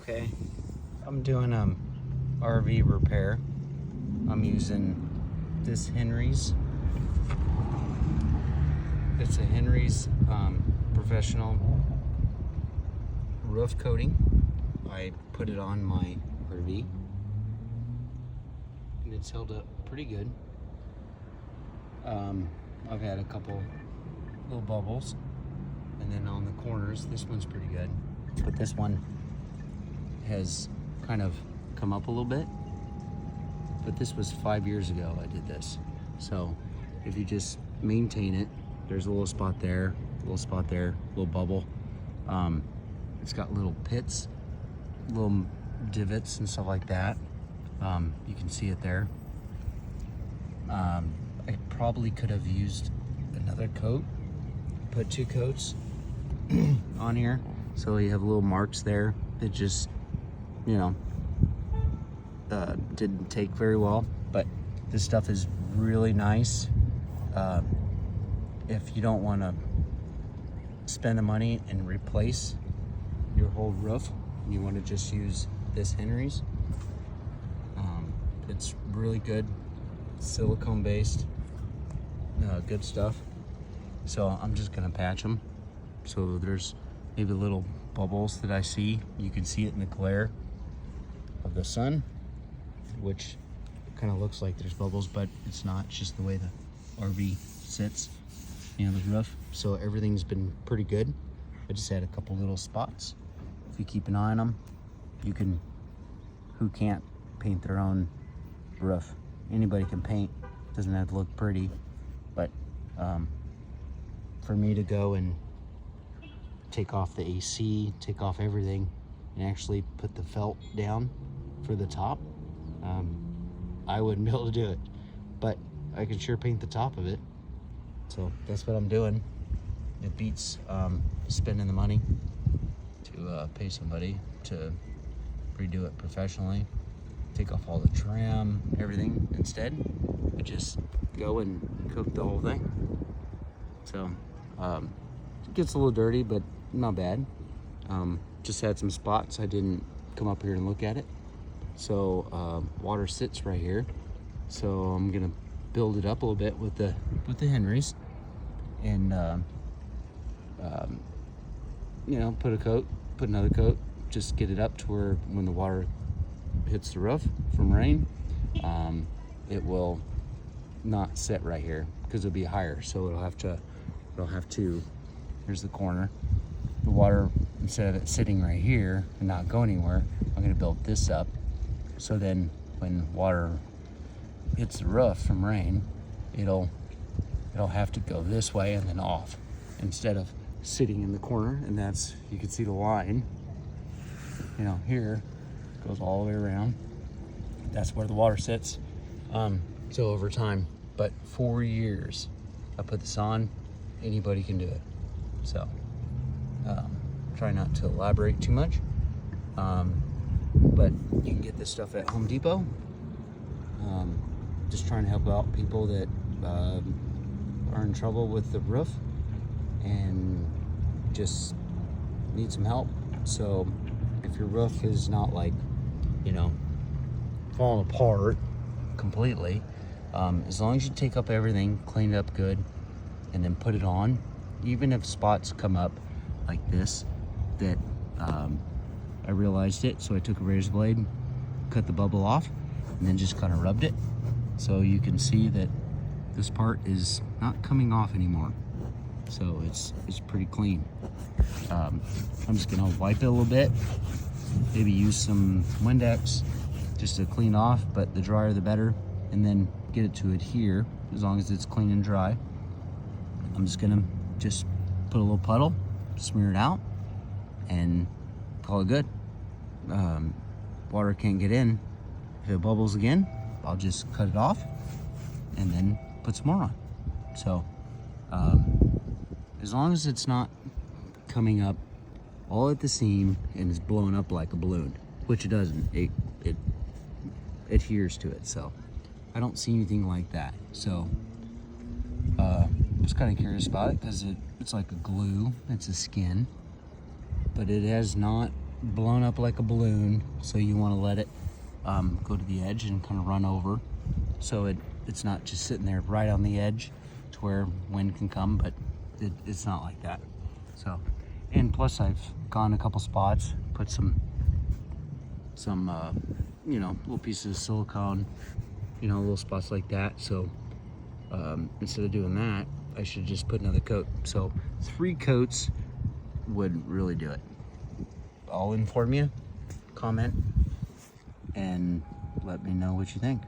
Okay, I'm doing RV repair. I'm using this Henry's. It's a Henry's professional roof coating. I put it on my RV and it's held up pretty good. I've had a couple little bubbles, and then on the corners this one's pretty good, but this one has kind of come up a little bit. But this was 5 years ago I did this, so if you just maintain it, there's a little spot there, a little spot there, a little bubble. It's got little pits, little divots and stuff like that. You can see it there. I probably could have used another coat, put 2 coats on here, so you have little marks there that just, you know, didn't take very well. But this stuff is really nice. If you don't want to spend the money and replace your whole roof, you want to just use this Henry's. It's really good, silicone based, good stuff. So I'm just gonna patch them. So there's maybe little bubbles that I see. You can see it in the glare of the sun, which kind of looks like there's bubbles, but it's not. It's just the way the RV sits, you know, the roof. So everything's been pretty good. I just had a couple little spots. If you keep an eye on them, you can, who can't paint their own roof? Anybody can paint, doesn't have to look pretty. But for me to go and take off the AC, take off everything, and actually put the felt down for the top, I wouldn't be able to do it, but I could sure paint the top of it. So that's what I'm doing. It beats spending the money to pay somebody to redo it professionally, take off all the trim, everything. Instead, I just go and cook the whole thing. So it gets a little dirty, but not bad. Just had some spots. I didn't come up here and look at it. So water sits right here. So I'm gonna build it up a little bit with the Henry's, and you know, put a coat, put another coat, just get it up to where when the water hits the roof from rain, it will not sit right here because it'll be higher. So it'll have to, here's the corner. The water, instead of it sitting right here and not go anywhere, I'm gonna build this up. So then when water hits the roof from rain, it'll have to go this way and then off, instead of sitting in the corner. And that's, you can see the line, you know, here goes all the way around. That's where the water sits. So over time, but 4 years I put this on, anybody can do it. So try not to elaborate too much, but you can get this stuff at Home Depot. Just trying to help out people that are in trouble with the roof and just need some help. So if your roof is not, like, you know, falling apart completely, as long as you take up everything, clean it up good, and then put it on, even if spots come up like this, that I realized it, so I took a razor blade, cut the bubble off, and then just kind of rubbed it. So you can see that this part is not coming off anymore. So it's pretty clean. I'm just gonna wipe it a little bit, maybe use some Windex just to clean off, but the drier the better, and then get it to adhere as long as it's clean and dry. I'm just gonna put a little puddle, smear it out, and call it good. Water can't get in. If it bubbles again, I'll just cut it off and then put some more on. So as long as it's not coming up all at the seam and is blowing up like a balloon, which it doesn't, it adheres to it. So I don't see anything like that. So I was kind of curious about it because it's like a glue, it's a skin, but it has not blown up like a balloon, so you want to let it go to the edge and kind of run over, so it's not just sitting there right on the edge to where wind can come, but it's not like that. So, and plus I've gone a couple spots, put some you know, little pieces of silicone, you know, little spots like that. So instead of doing that, I should just put another coat. So 3 coats would really do it. I'll inform you, comment, and let me know what you think.